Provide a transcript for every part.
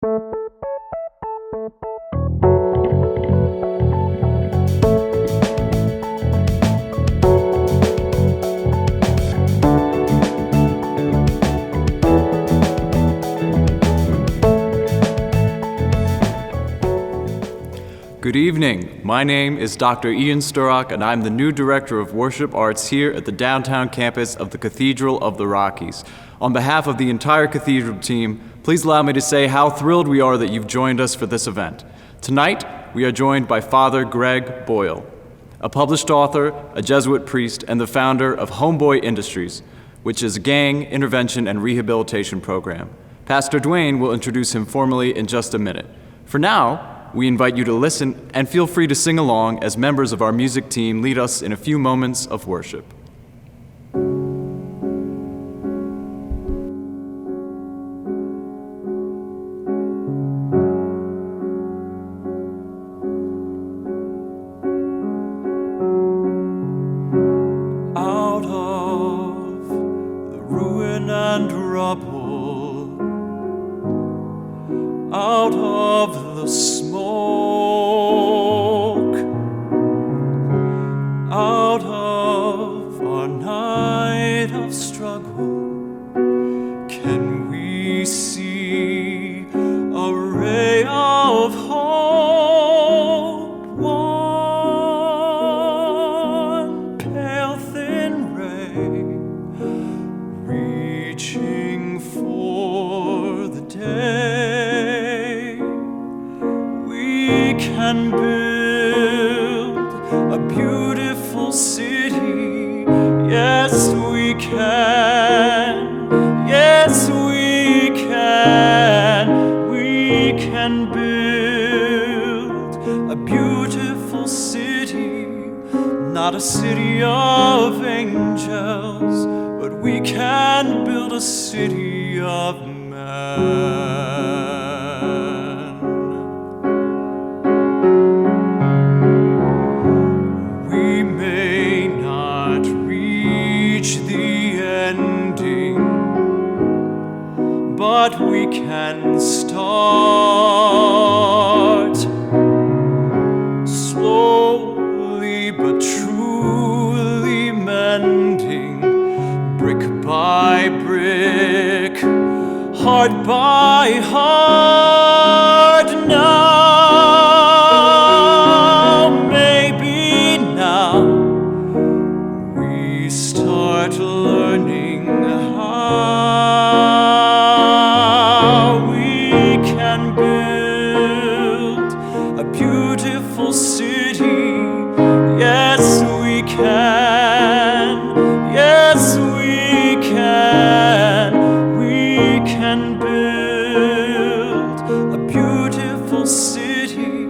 Good evening. My name is Dr. Ian Sturrock, and I'm the new Director of Worship Arts here at the downtown campus of the Cathedral of the Rockies. On behalf of the entire Cathedral team, please allow me to say how thrilled we are that you've joined us for this event. Tonight, we are joined by Father Greg Boyle, a published author, a Jesuit priest, and the founder of Homeboy Industries, which is a gang intervention and rehabilitation program. Pastor Dwayne will introduce him formally in just a minute. For now, we invite you to listen and feel free to sing along as members of our music team lead us in a few moments of worship. Out of the ruin and rubble, out of the smoke, out of our night of struggle, can we see a ray of hope? One pale thin ray reaching for the day. We can build a beautiful city. Yes, we can. Yes, we can. We can build a beautiful city. Not a city of angels, but we can build a city of man. We may not reach the ending, but we can start slowly but truly mending, brick by brick, heart by heart. Now, maybe now, we start learning how we can build a beautiful city. Yes, we can. Yes, we can. We can build a beautiful city.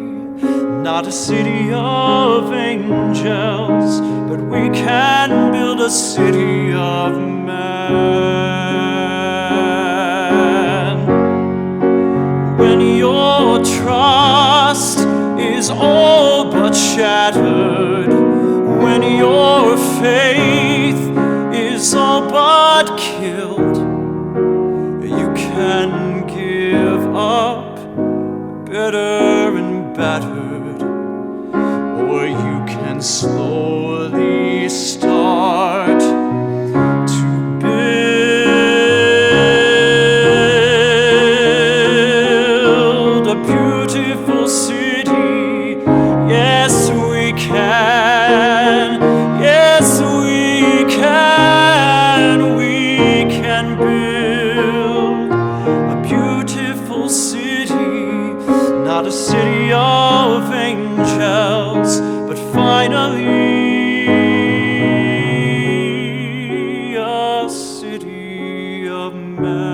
Not a city of angels, but we can build a city of man. When your trust is all but shattered, when your faith is all but killed, you can give up bitter and battered, or you can slowly start to build a beautiful city. Yes, we can. Yes, we can. We can build a beautiful city. Not a city of angels, but finally a city of man.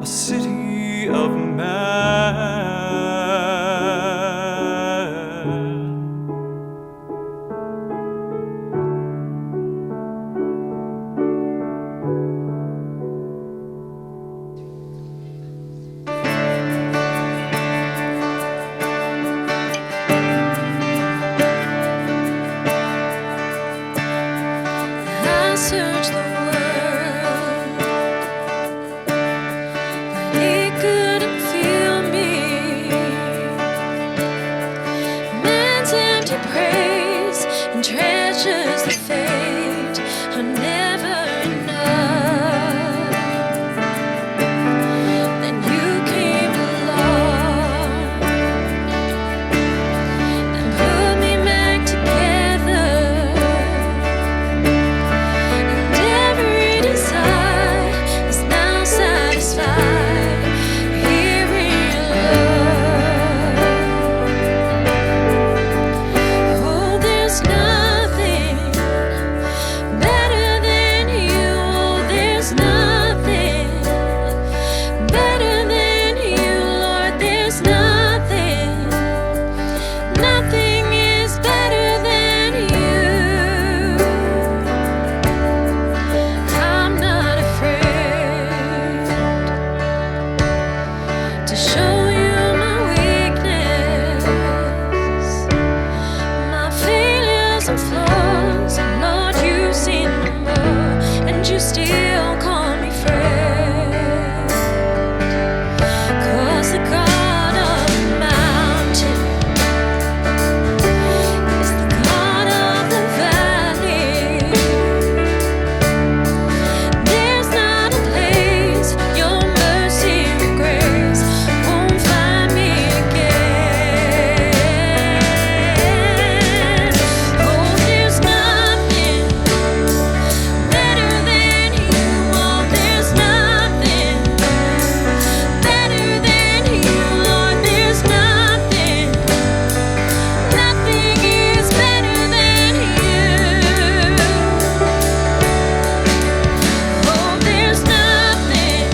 A city of man. searched the world, but it couldn't feel me. Man's empty praise and treasures that fade are never enough. Then you came along and put me back together, and every desire is now satisfied here in your love. Oh, there's nothing better than you. Oh, there's nothing better than you, Lord. There's nothing, nothing is better than you. I'm not afraid to show you my weakness, my failures and flaws. Lord, you've seen them all, and you still call me friend. 'Cause the God of the mountain is the God of the valley. There's not a place your mercy and grace won't find me again. Oh, there's nothing better than you. Oh, there's nothing better than you, Lord. There's nothing, nothing is better than you. Oh, there's nothing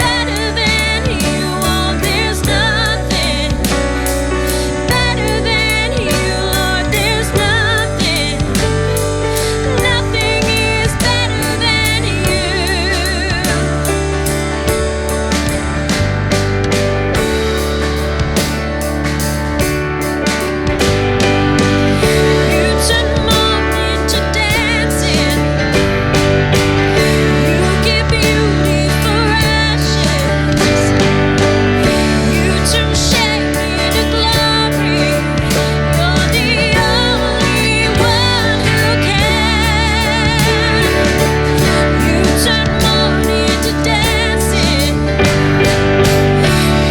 better than you. Oh, there's nothing better than you, Lord. There's nothing, nothing is better than you. You turn mourning to dancing. You give beauty for ashes. You turn shame into glory. You're the only one who can. You turn mourning to dancing.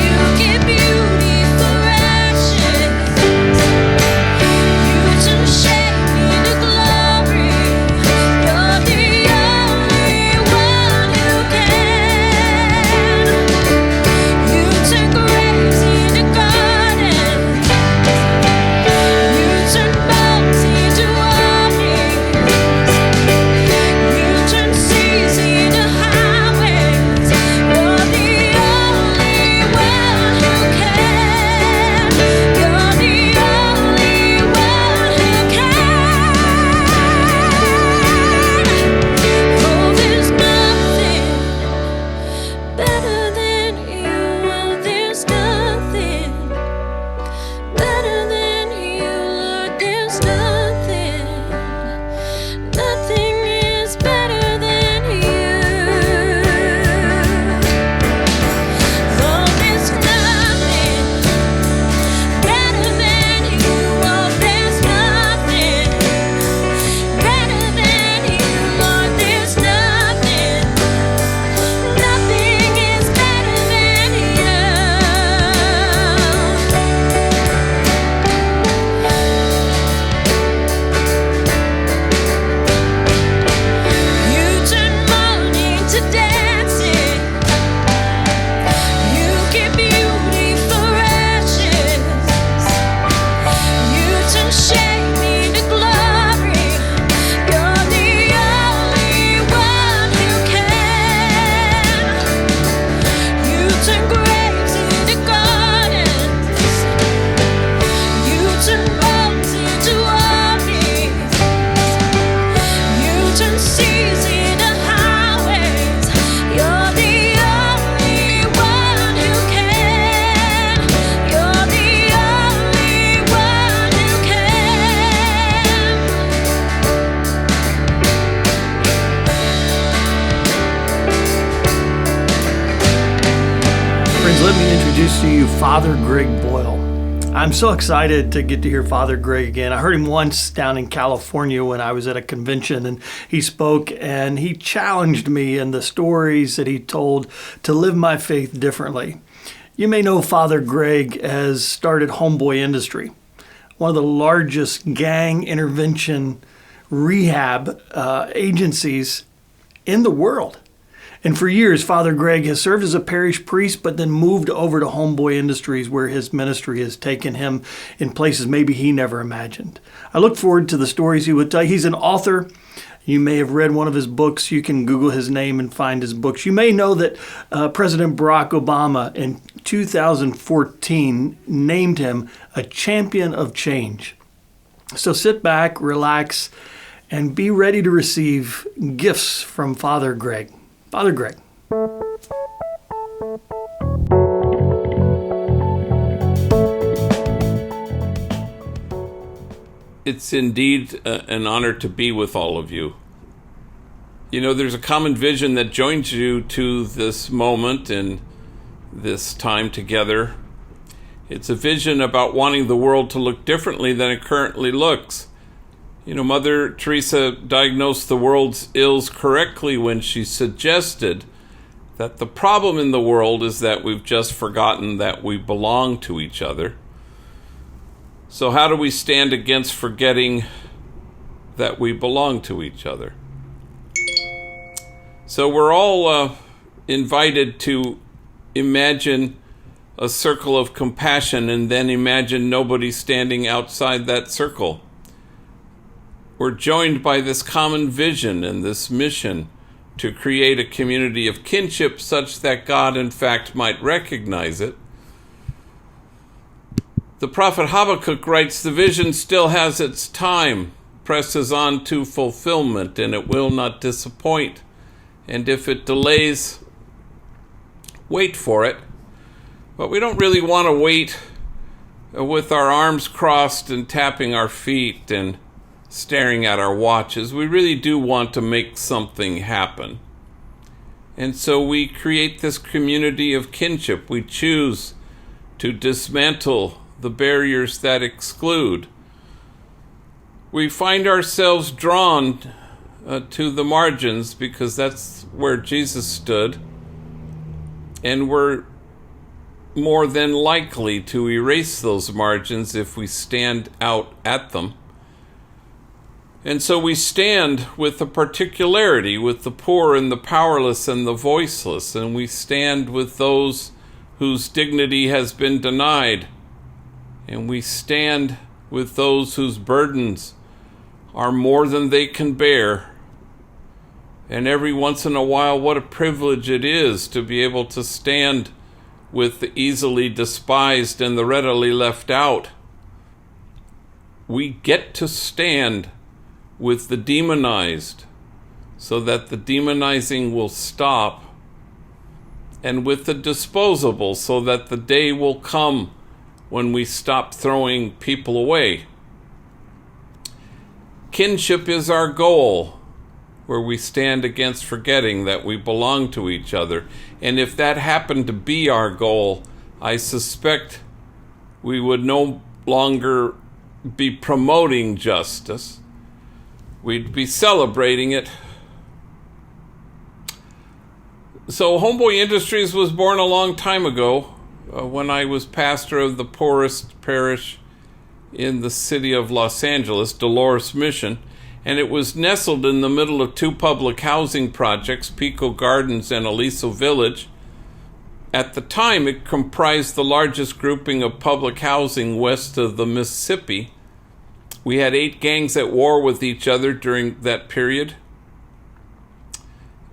You give beauty for ashes. You turn shame into glory. You're the only one who can. You turn graves into gardens. You turn bones into armies. You turn seas into highways. You're the only one who can. You're the only one who can. Oh, there's nothing better than you. Oh, there's nothing better than you, Lord. There's nothing, nothing is better than you. Oh, there's nothing better than you. Oh, there's nothing better than you, Lord. There's nothing, nothing is better than you. introduce to you Father Greg Boyle. I'm so excited to get to hear Father Greg again. I heard him once down in California when I was at a convention, and he spoke and he challenged me in the stories that he told to live my faith differently. You may know Father Greg has started Homeboy Industries, one of the largest gang intervention rehab agencies in the world. And for years, Father Greg has served as a parish priest, but then moved over to Homeboy Industries, where his ministry has taken him in places maybe he never imagined. I look forward to the stories he would tell. He's an author. You may have read one of his books. You can Google his name and find his books. You may know that President Barack Obama in 2014 named him a champion of change. So sit back, relax, and be ready to receive gifts from Father Greg. Father Greg. It's indeed an honor to be with all of you. You know, there's a common vision that joins you to this moment and this time together. It's a vision about wanting the world to look differently than it currently looks. You know, Mother Teresa diagnosed the world's ills correctly when she suggested that the problem in the world is that we've just forgotten that we belong to each other. So how do we stand against forgetting that we belong to each other? So we're all invited to imagine a circle of compassion and then imagine nobody standing outside that circle. We're joined by this common vision and this mission to create a community of kinship such that God, in fact, might recognize it. The prophet Habakkuk writes, "The vision still has its time, presses on to fulfillment, and it will not disappoint. And if it delays, wait for it." But we don't really want to wait with our arms crossed and tapping our feet and staring at our watches. We really do want to make something happen. And so we create this community of kinship. We choose to dismantle the barriers that exclude. We find ourselves drawn to the margins because that's where Jesus stood, and we're more than likely to erase those margins if we stand out at them. And so we stand with the particularity, with the poor and the powerless and the voiceless, and we stand with those whose dignity has been denied, and we stand with those whose burdens are more than they can bear. And every once in a while, what a privilege it is to be able to stand with the easily despised and the readily left out. We get to stand with the demonized so that the demonizing will stop, and with the disposable so that the day will come when we stop throwing people away. Kinship is our goal, where we stand against forgetting that we belong to each other. And if that happened to be our goal, I suspect we would no longer be promoting justice. We'd be celebrating it. So Homeboy Industries was born a long time ago when I was pastor of the poorest parish in the city of Los Angeles, Dolores Mission, and it was nestled in the middle of two public housing projects, Pico Gardens and Aliso Village. At the time, it comprised the largest grouping of public housing west of the Mississippi. We had 8 gangs at war with each other during that period,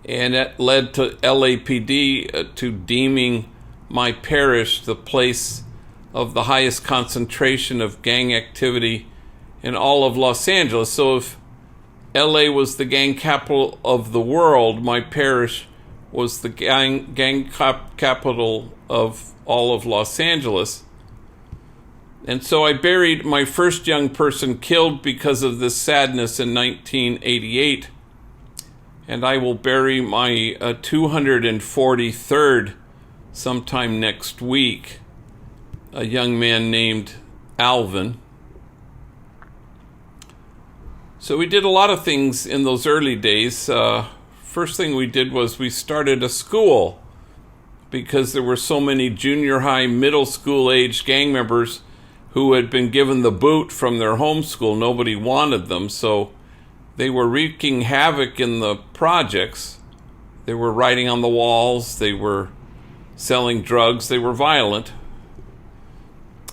and that led to LAPD to deeming my parish the place of the highest concentration of gang activity in all of Los Angeles. So if LA was the gang capital of the world, my parish was the gang capital of all of Los Angeles. And so I buried my first young person killed because of this sadness in 1988. And I will bury my 243rd sometime next week. a young man named Alvin. So we did a lot of things in those early days. First thing we did was we started a school because there were so many junior high, middle school age gang members who had been given the boot from their home school. Nobody wanted them, so they were wreaking havoc in the projects. They were writing on the walls, they were selling drugs, they were violent.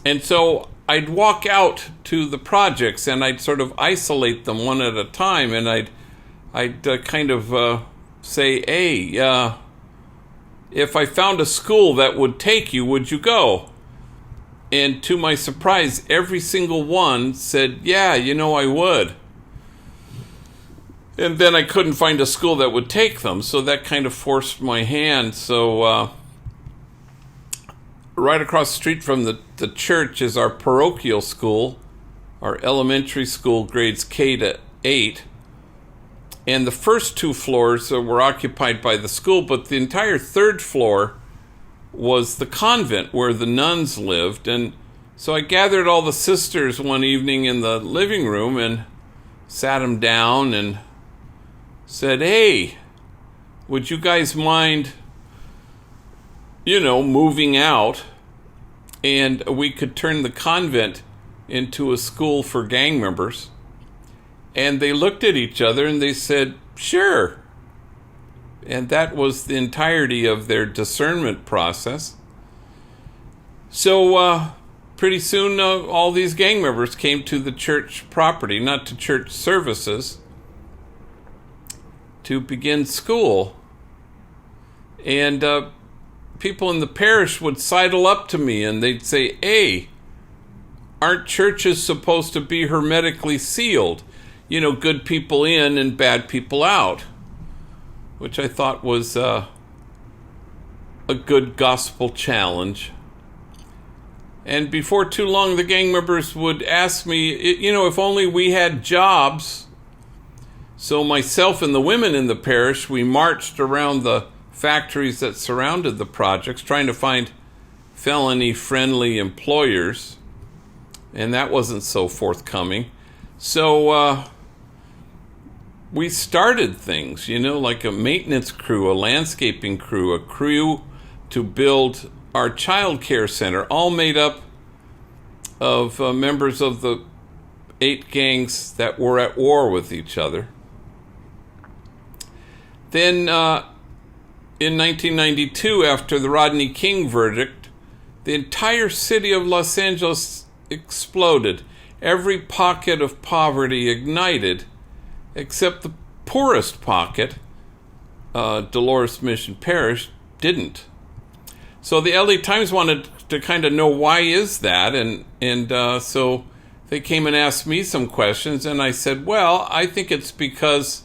And so I'd walk out to the projects and I'd sort of isolate them one at a time, and I'd say, hey, if I found a school that would take you, would you go? And to my surprise, every single one said, yeah, I would. And then I couldn't find a school that would take them, so that kind of forced my hand. So right across the street from the church is our parochial school, our elementary school, grades K to 8. And the first 2 floors were occupied by the school, but the entire 3rd floor was the convent where the nuns lived. And so I gathered all the sisters one evening in the living room and sat them down and said, hey, would you guys mind, moving out, and we could turn the convent into a school for gang members? And they looked at each other and they said, sure. And that was the entirety of their discernment process. So pretty soon all these gang members came to the church property, not to church services, to begin school. And people in the parish would sidle up to me and they'd say, hey, aren't churches supposed to be hermetically sealed? Good people in and bad people out. Which I thought was a good gospel challenge. And before too long, the gang members would ask me, if only we had jobs. So myself and the women in the parish, we marched around the factories that surrounded the projects, trying to find felony-friendly employers. And that wasn't so forthcoming. So we started things, like a maintenance crew, a landscaping crew, a crew to build our child care center, all made up of members of the 8 gangs that were at war with each other. Then in 1992, after the Rodney King verdict, the entire city of Los Angeles exploded. Every pocket of poverty ignited, except the poorest pocket, Dolores Mission Parish, didn't. So the LA Times wanted to kind of know why is that, and so they came and asked me some questions, and I said, well, I think it's because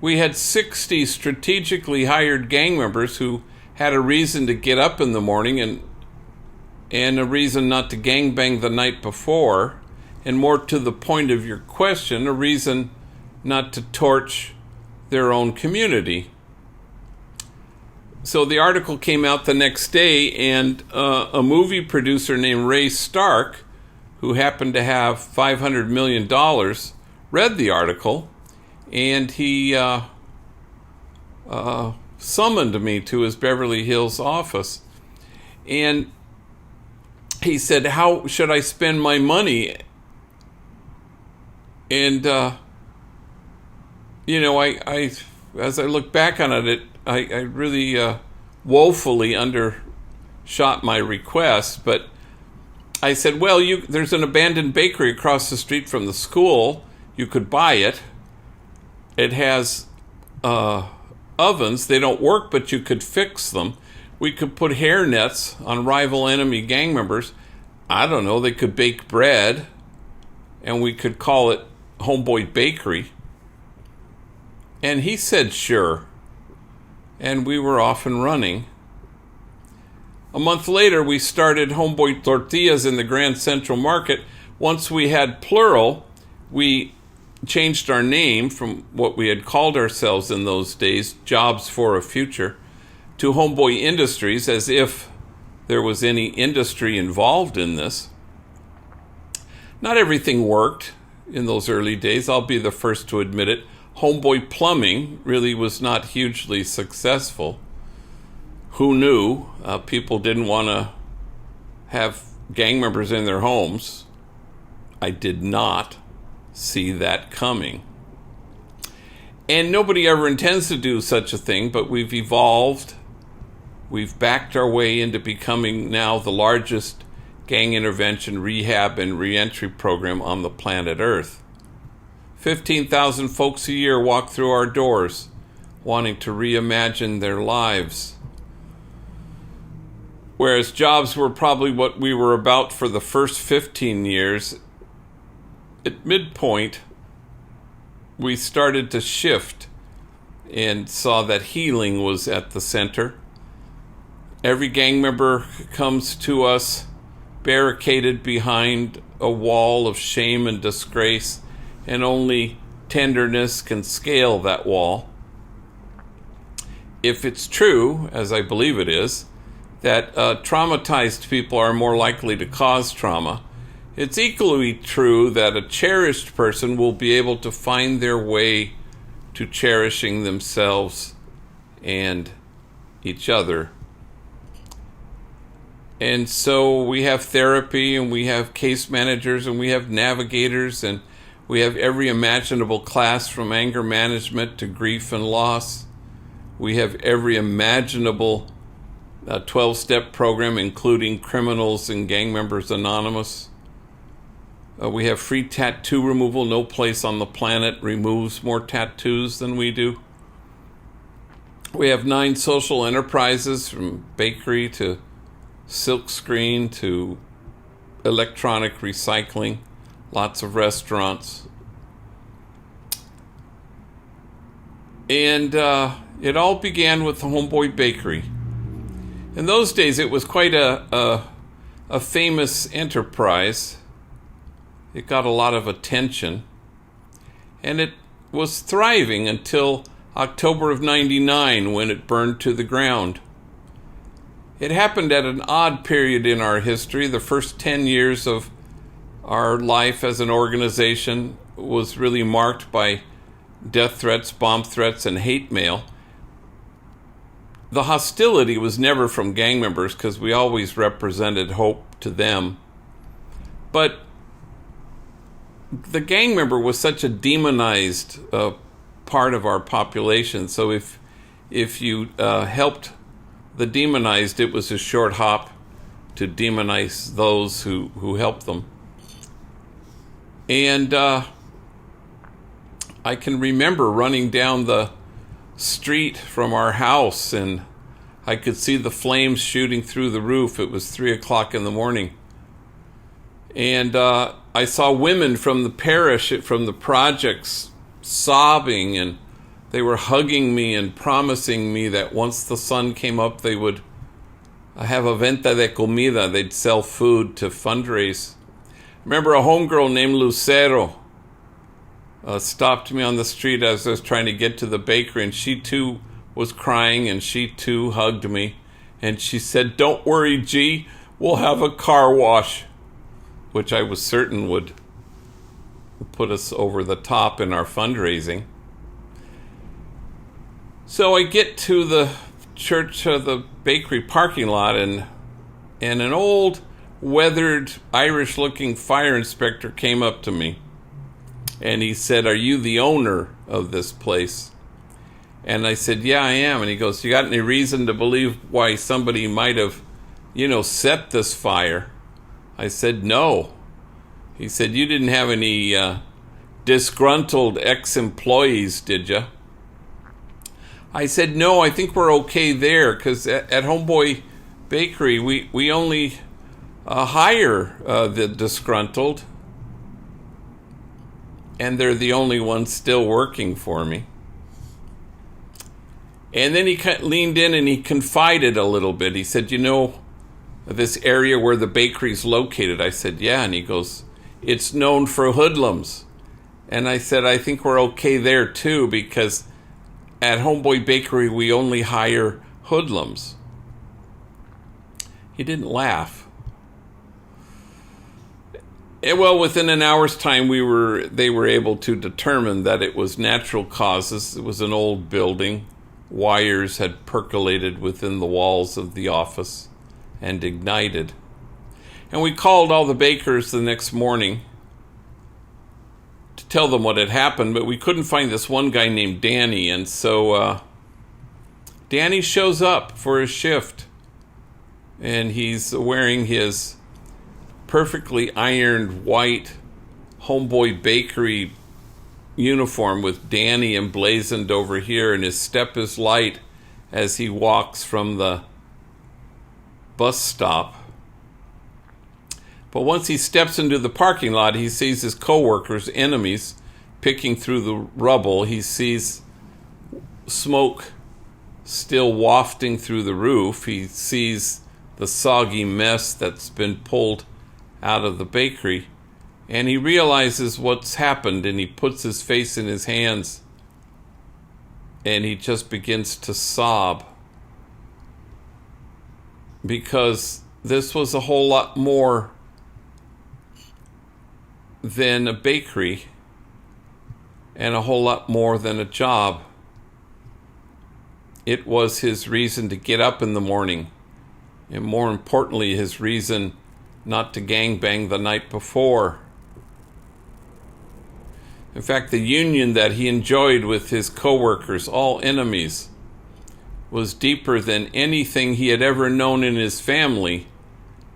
we had 60 strategically hired gang members who had a reason to get up in the morning and a reason not to gangbang the night before, and more to the point of your question, a reason not to torch their own community. So the article came out the next day, and a movie producer named Ray Stark, who happened to have $500 million, read the article, and he summoned me to his Beverly Hills office. And he said, how should I spend my money? And, I as I look back on it, I really woefully undershot my request. But I said, well, there's an abandoned bakery across the street from the school. You could buy it. It has ovens. They don't work, but you could fix them. We could put hair nets on rival enemy gang members. I don't know, they could bake bread, and we could call it Homeboy Bakery. And he said sure. And we were off and running. A month later, we started Homeboy Tortillas in the Grand Central Market. Once we had plural, we changed our name from what we had called ourselves in those days, Jobs for a Future, to Homeboy Industries, as if there was any industry involved in this. Not everything worked in those early days. I'll be the first to admit it. Homeboy Plumbing really was not hugely successful. Who knew? People didn't want to have gang members in their homes. I did not see that coming. And nobody ever intends to do such a thing, but we've evolved. We've backed our way into becoming now the largest gang intervention, rehab, and reentry program on the planet Earth. 15,000 folks a year walk through our doors wanting to reimagine their lives. Whereas jobs were probably what we were about for the first 15 years, at midpoint, we started to shift and saw that healing was at the center. Every gang member comes to us barricaded behind a wall of shame and disgrace, and only tenderness can scale that wall. If it's true, as I believe it is, that traumatized people are more likely to cause trauma, it's equally true that a cherished person will be able to find their way to cherishing themselves and each other. And so we have therapy, and we have case managers, and we have navigators, and we have every imaginable class from anger management to grief and loss. We have every imaginable 12-step program, including Criminals and Gang Members Anonymous. We have free tattoo removal. No place on the planet removes more tattoos than we do. We have 9 social enterprises, from bakery to silkscreen to electronic recycling, lots of restaurants. And it all began with the Homeboy Bakery. In those days, it was quite a famous enterprise. It got a lot of attention, and it was thriving until October of '99, when it burned to the ground. It happened at an odd period in our history. The first 10 years of our life as an organization was really marked by death threats, bomb threats, and hate mail. The hostility was never from gang members, because we always represented hope to them. But the gang member was such a demonized part of our population. So if you helped the demonized, it was a short hop to demonize those who helped them. And I can remember running down the street from our house, and I could see the flames shooting through the roof. It was 3 o'clock in the morning. And I saw women from the parish, from the projects, sobbing, and they were hugging me and promising me that once the sun came up, they would have a venta de comida. They'd sell food to fundraise. I remember a homegirl named Lucero stopped me on the street as I was trying to get to the bakery, and she too was crying, and she too hugged me. And she said, "Don't worry, G, we'll have a car wash," which I was certain would put us over the top in our fundraising. So I get to the church, the bakery parking lot, and an old, weathered, Irish-looking fire inspector came up to me. And he said, "Are you the owner of this place?" And I said, "Yeah, I am." And he goes, "You got any reason to believe why somebody might have, set this fire?" I said, "No." He said, "You didn't have any disgruntled ex-employees, did you?" I said, "No, I think we're okay there, because at Homeboy Bakery, we only hire the disgruntled, and they're the only ones still working for me." And then he leaned in and he confided a little bit. He said, "This area where the bakery's located?" I said, "Yeah." And he goes, "It's known for hoodlums." And I said, "I think we're okay there too, because at Homeboy Bakery, we only hire hoodlums." He didn't laugh. Well, within an hour's time, they were able to determine that it was natural causes. It was an old building. Wires had percolated within the walls of the office and ignited. And we called all the bakers the next morning to tell them what had happened, but we couldn't find this one guy named Danny. And so Danny shows up for his shift, and he's wearing his perfectly ironed white Homeboy Bakery uniform with Danny emblazoned over here, and his step is light as he walks from the bus stop. But once he steps into the parking lot, he sees his co-workers, enemies, picking through the rubble. He sees smoke still wafting through the roof. He sees the soggy mess that's been pulled out of the bakery, and he realizes what's happened, and he puts his face in his hands, and he just begins to sob, because this was a whole lot more than a bakery and a whole lot more than a job. It was his reason to get up in the morning, and more importantly, his reason not to gangbang the night before. In fact, the union that he enjoyed with his co-workers, all enemies, was deeper than anything he had ever known in his family,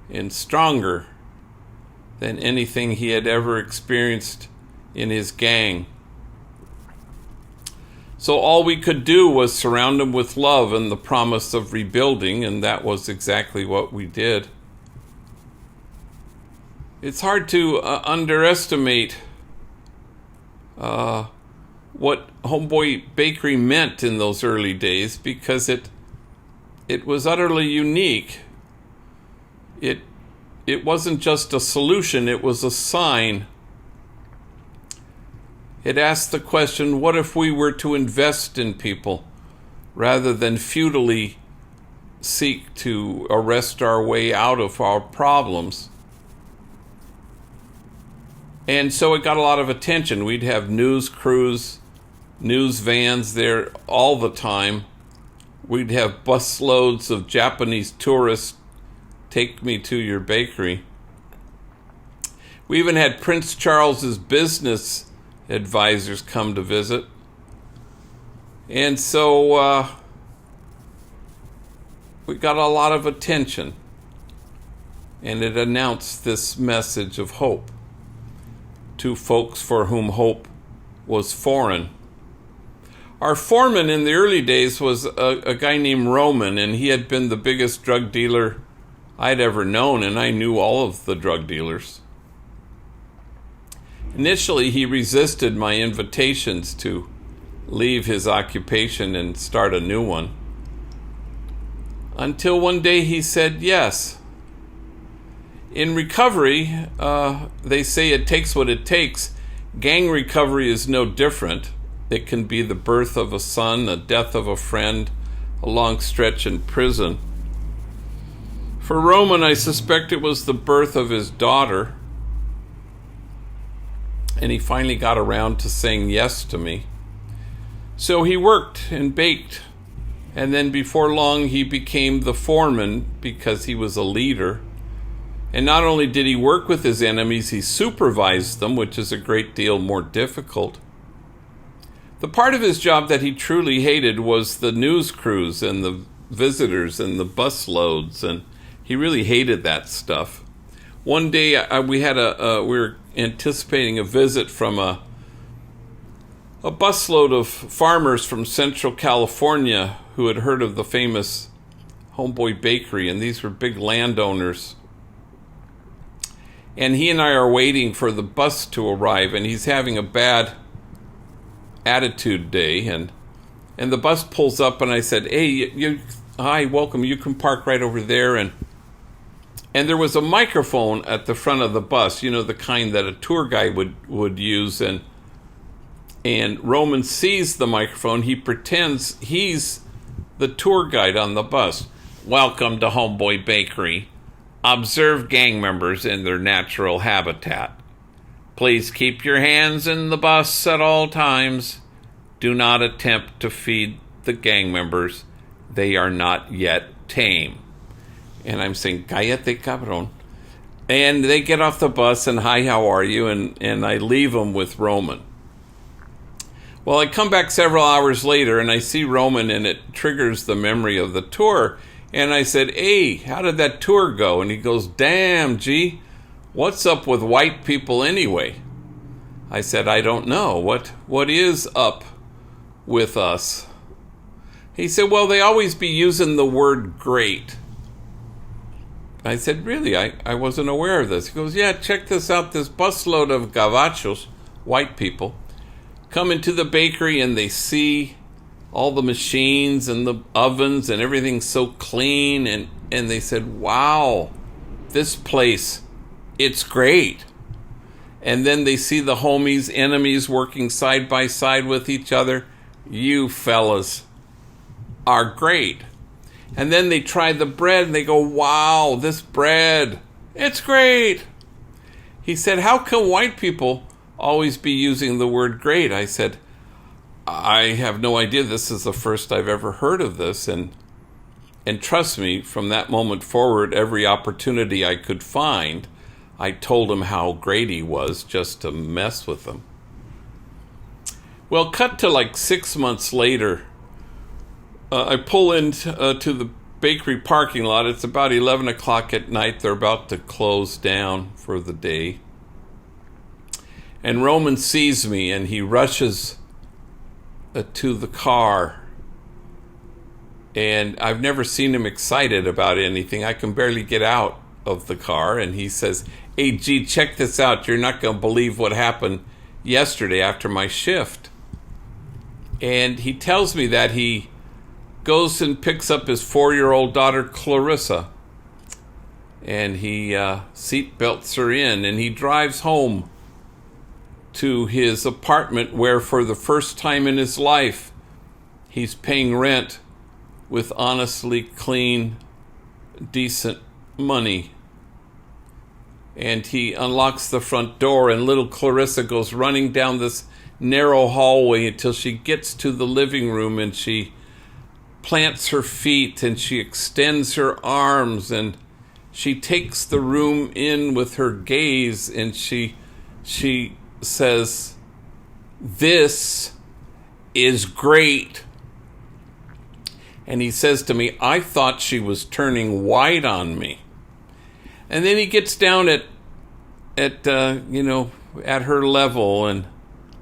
and stronger than anything he had ever experienced in his gang. So all we could do was surround him with love and the promise of rebuilding, and that was exactly what we did. It's hard to underestimate what Homeboy Bakery meant in those early days, because it was utterly unique. It wasn't just a solution, it was a sign. It asked the question, what if we were to invest in people rather than futilely seek to arrest our way out of our problems? And so it got a lot of attention. We'd have news crews, news vans there all the time. We'd have busloads of Japanese tourists take me to your bakery. We even had Prince Charles's business advisors come to visit. And so we got a lot of attention, and it announced this message of hope to folks for whom hope was foreign. Our foreman in the early days was a guy named Roman, and he had been the biggest drug dealer I'd ever known, and I knew all of the drug dealers. Initially, he resisted my invitations to leave his occupation and start a new one, until one day he said yes. In recovery, they say it takes what it takes. Gang recovery is no different. It can be the birth of a son, the death of a friend, a long stretch in prison. For Roman, I suspect it was the birth of his daughter, and he finally got around to saying yes to me. So he worked and baked, and then before long he became the foreman because he was a leader. And not only did he work with his enemies, he supervised them, which is a great deal more difficult. The part of his job that he truly hated was the news crews and the visitors and the bus loads, and he really hated that stuff. One day we were anticipating a visit from a busload of farmers from Central California who had heard of the famous Homeboy Bakery, and these were big landowners. And he and I are waiting for the bus to arrive, and he's having a bad attitude day, and the bus pulls up, and I said, "Hey, hi, welcome. You can park right over there." And there was a microphone at the front of the bus, you know, the kind that a tour guide would use, and Roman sees the microphone. He pretends he's the tour guide on the bus. "Welcome to Homeboy Bakery. Observe gang members in their natural habitat. Please keep your hands in the bus at all times. Do not attempt to feed the gang members. They are not yet tame. And I'm saying, cállate, cabrón. And they get off the bus and, hi, how are you? And I leave them with Roman. Well, I come back several hours later and I see Roman, and it triggers the memory of the tour. And I said, hey, how did that tour go? And he goes, damn, G, what's up with white people anyway? I said, I don't know. What is up with us? He said, well, they always be using the word great. I said, really? I wasn't aware of this. He goes, yeah, check this out. This busload of gavachos, white people, come into the bakery and they see all the machines and the ovens and everything's so clean. And they said, wow, this place, it's great. And then they see the homies, enemies working side by side with each other. You fellas are great. And then they try the bread and they go, wow, this bread, it's great. He said, how come white people always be using the word great? I said, I have no idea. This is the first I've ever heard of this. And trust me, from that moment forward, every opportunity I could find, I told him how great he was just to mess with him. Well, cut to like 6 months later, I pull into to the bakery parking lot. It's about 11 o'clock at night. They're about to close down for the day. And Roman sees me and he rushes to the car. And I've never seen him excited about anything. I can barely get out of the car. And he says, hey, G, check this out. You're not going to believe what happened yesterday after my shift. And he tells me that he goes and picks up his 4-year-old daughter, Clarissa. And he seat belts her in. And he drives home to his apartment where for the first time in his life, he's paying rent with honestly clean, decent money. And he unlocks the front door and little Clarissa goes running down this narrow hallway until she gets to the living room, and she plants her feet and she extends her arms and she takes the room in with her gaze, and she says, this is great. And he says to me, I thought she was turning white on me. And then he gets down at her level and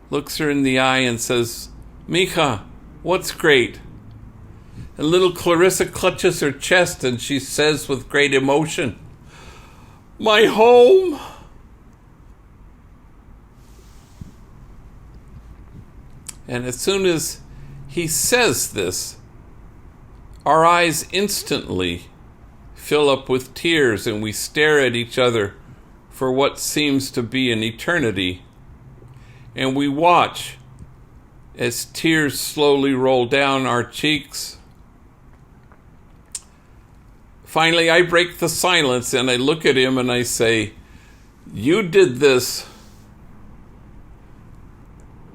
looks her in the eye and says, Mija, what's great? And little Clarissa clutches her chest and she says with great emotion, my home. And as soon as he says this, our eyes instantly fill up with tears and we stare at each other for what seems to be an eternity. And we watch as tears slowly roll down our cheeks. Finally, I break the silence and I look at him and I say, you did this.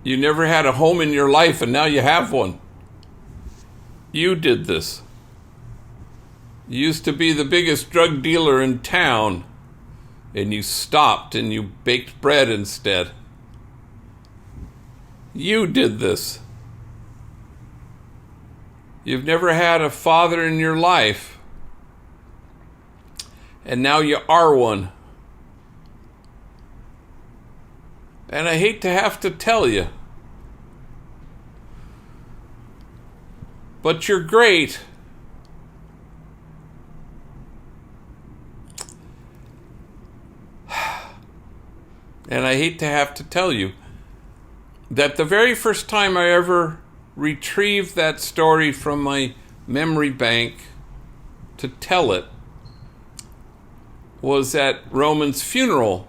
You never had a home in your life and now you have one. You did this. You used to be the biggest drug dealer in town and you stopped and you baked bread instead. You did this. You've never had a father in your life and now you are one. And I hate to have to tell you, but you're great. And I hate to have to tell you that the very first time I ever retrieved that story from my memory bank to tell it was at Roman's funeral.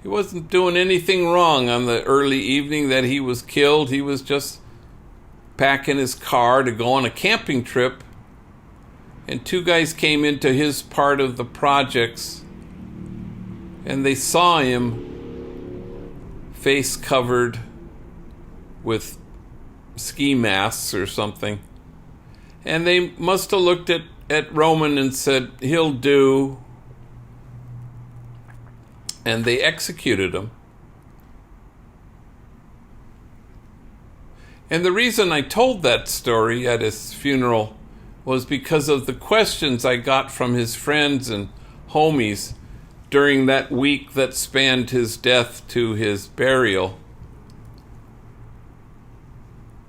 He wasn't doing anything wrong on the early evening that he was killed. He was just packing his car to go on a camping trip And two guys came into his part of the projects, and they saw him face covered with ski masks or something. And they must have looked at Roman and said, he'll do. And they executed him. And the reason I told that story at his funeral was because of the questions I got from his friends and homies during that week that spanned his death to his burial.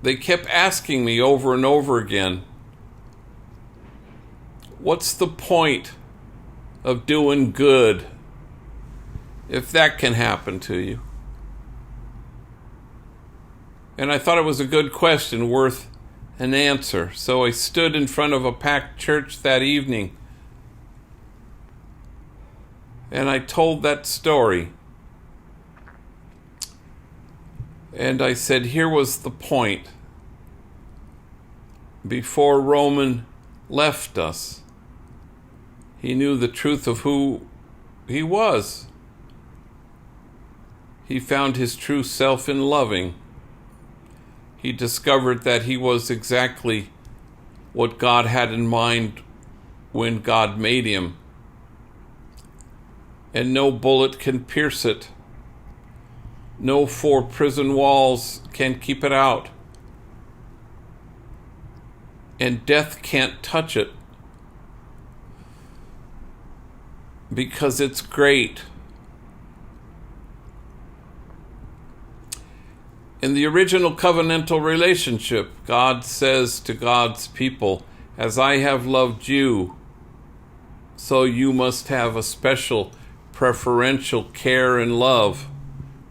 They kept asking me over and over again, what's the point of doing good if that can happen to you? And I thought it was a good question, worth an answer. So I stood in front of a packed church that evening, and I told that story. And I said, here was the point. Before Roman left us, he knew the truth of who he was. He found his true self in loving. He discovered that he was exactly what God had in mind when God made him. And no bullet can pierce it. No 4 prison walls can keep it out. And death can't touch it. Because it's great. In the original covenantal relationship, God says to God's people, as I have loved you, so you must have a special preferential care and love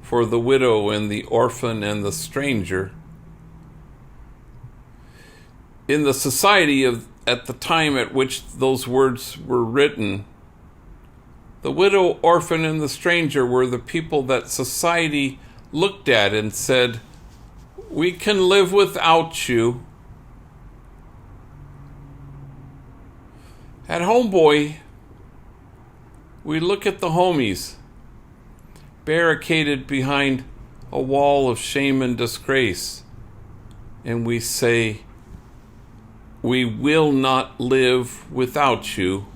for the widow and the orphan and the stranger. In the society at the time at which those words were written, the widow, orphan, and the stranger were the people that society looked at and said, we can live without you. At Homeboy, we look at the homies barricaded behind a wall of shame and disgrace, and we say, we will not live without you.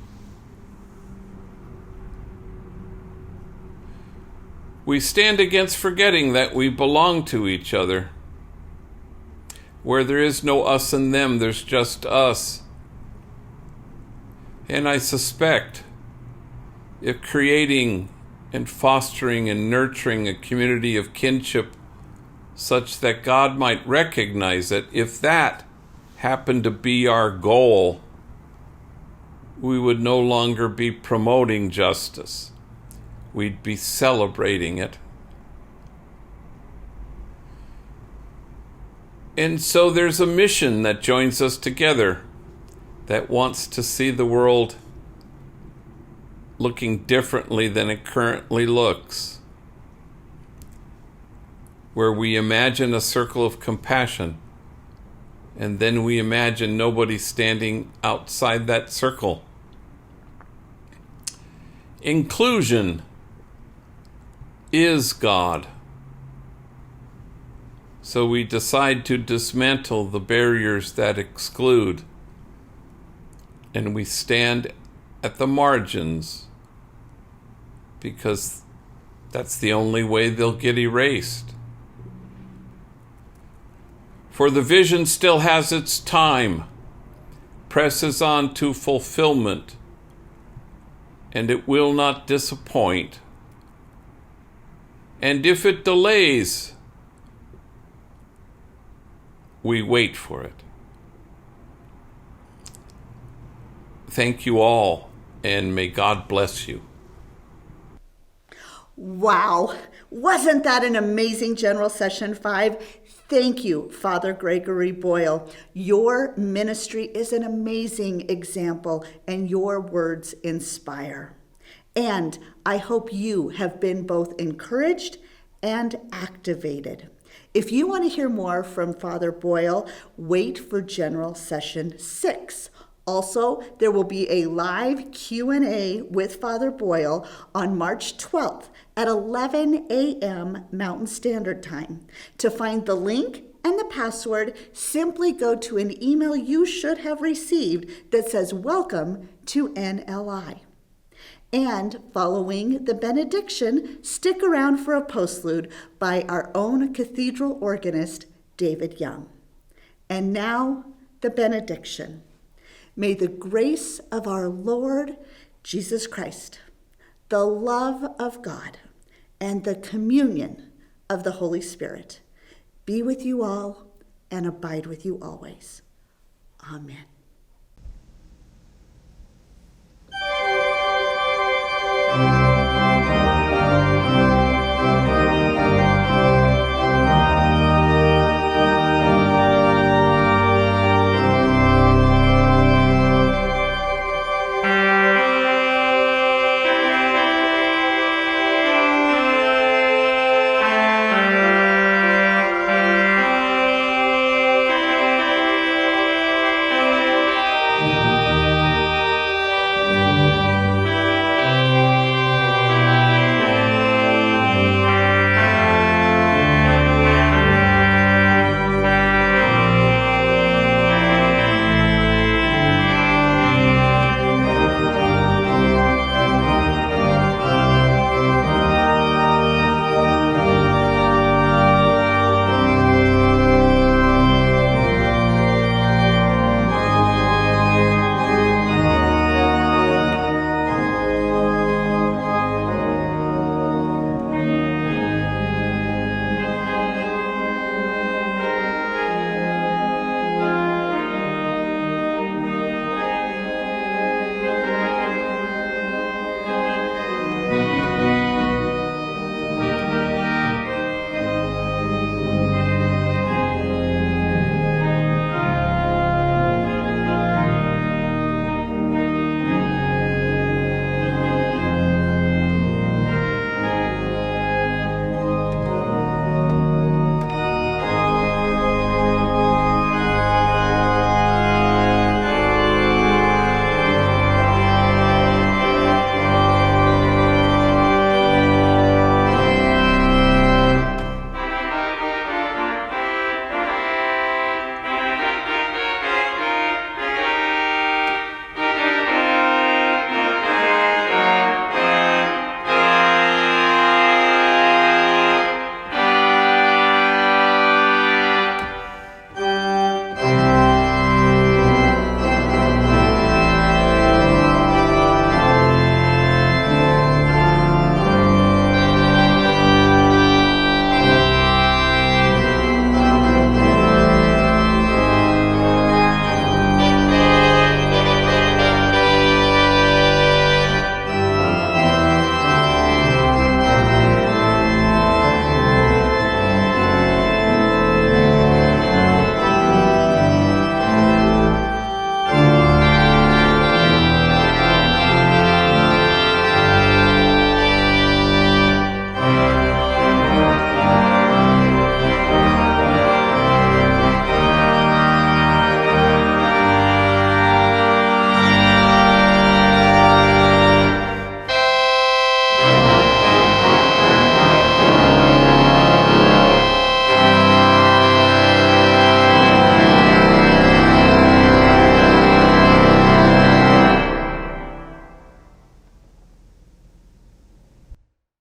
We stand against forgetting that we belong to each other. Where there is no us and them, there's just us. And I suspect if creating and fostering and nurturing a community of kinship such that God might recognize it, if that happened to be our goal, we would no longer be promoting justice. We'd be celebrating it. And so there's a mission that joins us together that wants to see the world looking differently than it currently looks, where we imagine a circle of compassion, and then we imagine nobody standing outside that circle. Inclusion is God. So we decide to dismantle the barriers that exclude, and we stand at the margins because that's the only way they'll get erased. For the vision still has its time, presses on to fulfillment, and it will not disappoint. And if it delays, we wait for it. Thank you all, and may God bless you. Wow, wasn't that an amazing General Session 5? Thank you, Father Gregory Boyle. Your ministry is an amazing example, and your words inspire. And I hope you have been both encouraged and activated. If you want to hear more from Father Boyle, wait for General Session 6. Also, there will be a live Q&A with Father Boyle on March 12th at 11 a.m. Mountain Standard Time. To find the link and the password, simply go to an email you should have received that says "Welcome to NLI." And following the benediction, stick around for a postlude by our own cathedral organist, David Young. And now, the benediction. May the grace of our Lord Jesus Christ, the love of God, and the communion of the Holy Spirit be with you all and abide with you always. Amen.